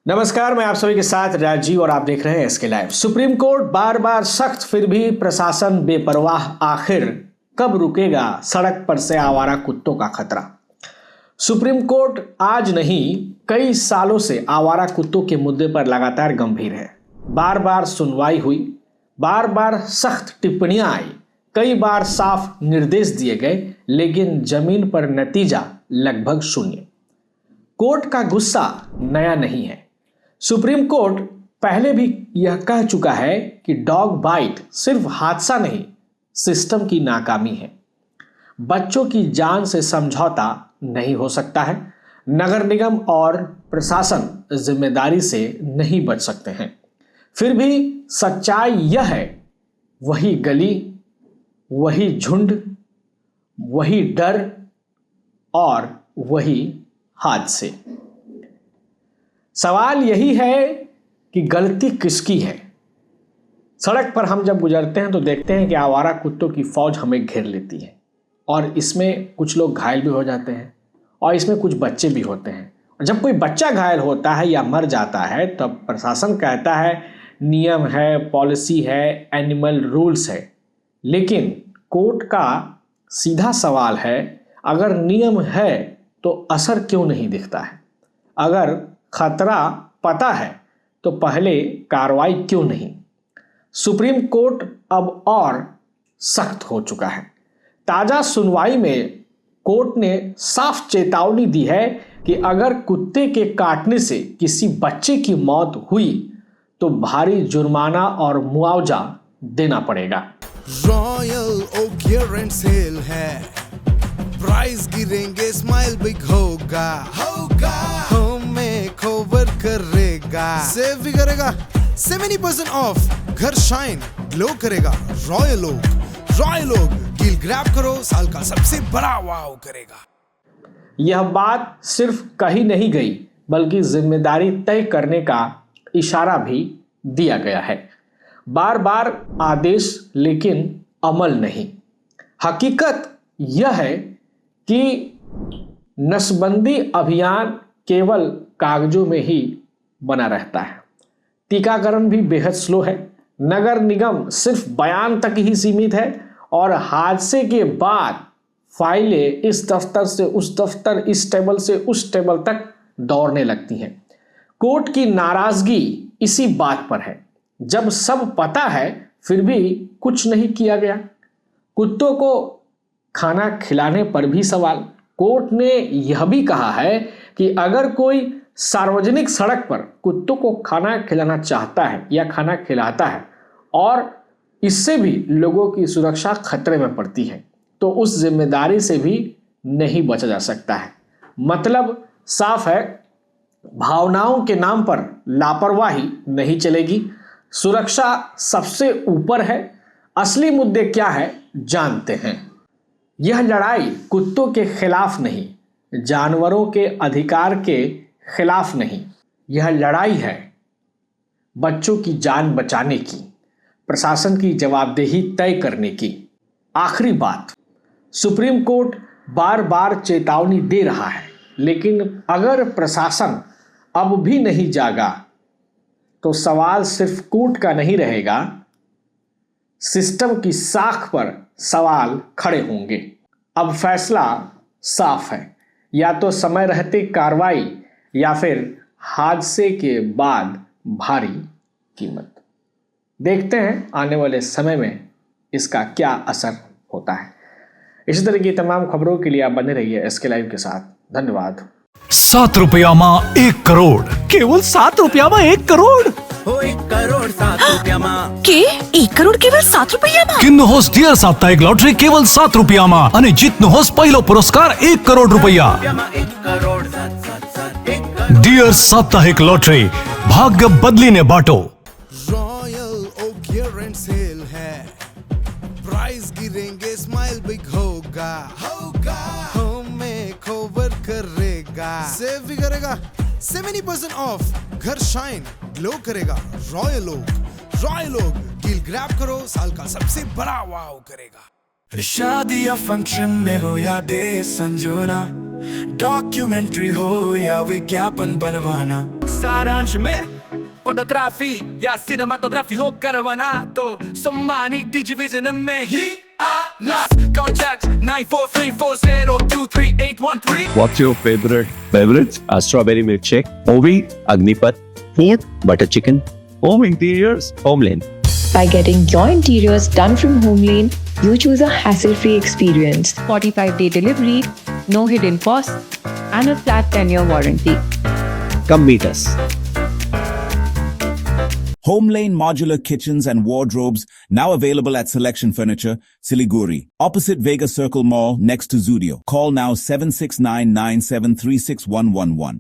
नमस्कार, मैं आप सभी के साथ राजीव और आप देख रहे हैं SK live. Supreme court bar बार सख्त, फिर भी प्रशासन बेपरवाह। आखिर कब रुकेगा सड़क पर से आवारा कुत्तों का खतरा? सुप्रीम कोर्ट आज नहीं, कई सालों से आवारा कुत्तों के मुद्दे पर लगातार गंभीर है। बार बार सुनवाई हुई, बार बार सख्त टिप्पणियां आई, कई बार साफ निर्देश दिए गए, लेकिन जमीन पर नतीजा लगभग शून्य। कोर्ट का गुस्सा नया नहीं है। सुप्रीम कोर्ट पहले भी यह कह चुका है कि डॉग बाइट सिर्फ हादसा नहीं, सिस्टम की नाकामी है। बच्चों की जान से समझौता नहीं हो सकता है। नगर निगम और प्रशासन जिम्मेदारी से नहीं बच सकते हैं। फिर भी सच्चाई यह है, वही गली, वही झुंड, वही डर और वही हादसे। सवाल यही है कि गलती किसकी है? सड़क पर हम जब गुजरते हैं तो देखते हैं कि आवारा कुत्तों की फौज हमें घेर लेती है और इसमें कुछ लोग घायल भी हो जाते हैं और इसमें कुछ बच्चे भी होते हैं। और जब कोई बच्चा घायल होता है या मर जाता है तब प्रशासन कहता है नियम है, पॉलिसी है, एनिमल रूल्स है। लेकिन कोर्ट का सीधा सवाल है, अगर नियम है तो असर क्यों नहीं दिखता है? अगर खतरा पता है तो पहले कार्रवाई क्यों नहीं? सुप्रीम कोर्ट अब और सख्त हो चुका है। ताजा सुनवाई में कोर्ट ने साफ चेतावनी दी है कि अगर कुत्ते के काटने से किसी बच्चे की मौत हुई तो भारी जुर्माना और मुआवजा देना पड़ेगा। Royal okay year end sale है, प्राइस गिरेंगे, स्माइल बिग होगा, हमें कवर करेगा, सेव भी करेगा, 70% ऑफ, घर शाइन ग्लो करेगा। रॉयल ओक डील ग्रैब करो, साल का सबसे बड़ा वाव करेगा। यह बात सिर्फ कही नहीं गई बल्कि जिम्मेदारी तय करने का इशारा भी दिया गया है। बार बार आदेश लेकिन अमल नहीं। हकीकत यह है कि नसबंदी अभियान केवल कागजों में ही बना रहता है। टीकाकरण भी बेहद स्लो है। नगर निगम सिर्फ बयान तक ही सीमित है और हादसे के बाद फाइलें इस दफ्तर से उस दफ्तर, इस टेबल से उस टेबल तक दौड़ने लगती हैं। कोर्ट की नाराजगी इसी बात पर है। जब सब पता है फिर भी कुछ नहीं किया गया। कुत्तों को खाना खिलाने पर भी सवाल। कोर्ट ने यह भी कहा है कि अगर कोई सार्वजनिक सड़क पर कुत्तों को खाना खिलाना चाहता है या खाना खिलाता है और इससे भी लोगों की सुरक्षा खतरे में पड़ती है तो उस जिम्मेदारी से भी नहीं बचा जा सकता है। मतलब साफ है, भावनाओं के नाम पर लापरवाही नहीं चलेगी। सुरक्षा सबसे ऊपर है। असली मुद्दे क्या है जानते हैं। यह लड़ाई कुत्तों के खिलाफ नहीं, जानवरों के अधिकार के खिलाफ नहीं, यह लड़ाई है बच्चों की जान बचाने की, प्रशासन की जवाबदेही तय करने की। आखिरी बात, सुप्रीम कोर्ट बार बार चेतावनी दे रहा है, लेकिन अगर प्रशासन अब भी नहीं जागा तो सवाल सिर्फ कोर्ट का नहीं रहेगा, सिस्टम की साख पर सवाल खड़े होंगे। अब फैसला साफ है, या तो समय रहते कार्रवाई या फिर हादसे के बाद भारी कीमत। देखते हैं आने वाले समय में इसका क्या असर होता है। इसी तरह की तमाम खबरों के लिए आप बने रहिए एसके लाइव के साथ। धन्यवाद। 7 रुपयामा 1 करोड़, केवल 7 रुपयामा 1 करोड़, 1 करोड़ 7 રૂપિયામાં કે 1 કરોડ કેવલ 7 રૂપિયામાં? કિન્નુ હોસ ડિયર સાપ્તાહિક લોટરી કેવલ 7 રૂપિયામાં અને જીતનો હોસ પહેલો પુરસ્કાર 1 કરોડ રૂપિયા। 1 કરોડ 7 ડિયર સાપ્તાહિક લોટરી, ભાગ્ય બદલીને બાટો। Royal okay year end sale है, प्राइस गिरेंगे, स्माइल बिग होगा, हमें कवर करेगा, सेव भी करेगा, 70% ऑफ, घर शाइन ग्लो करेगा। रॉयल ओक डील ग्रैब करो, साल का सबसे बड़ा वाव करेगा। शादी या फंक्शन में हो या डे संजोना, डॉक्यूमेंट्री हो या विज्ञापन बनवाना, सारांश में फोटोग्राफी या सिनेमाटोग्राफी हो करवाना तो सम्मानित डिजिविजन में ही आना contact 9434023813 What's your favorite beverage? A strawberry milkshake. Movie, Agnipath. Food, butter chicken. Home interiors, Homelane. By getting your interiors done from Homelane, you choose a hassle-free experience. 45-day delivery, no hidden costs, and a flat 10-year warranty. Come meet us. Homelane Modular Kitchens and Wardrobes, now available at Selection Furniture, Siliguri, opposite Vega Circle Mall, next to Zudio. Call now 7699736111.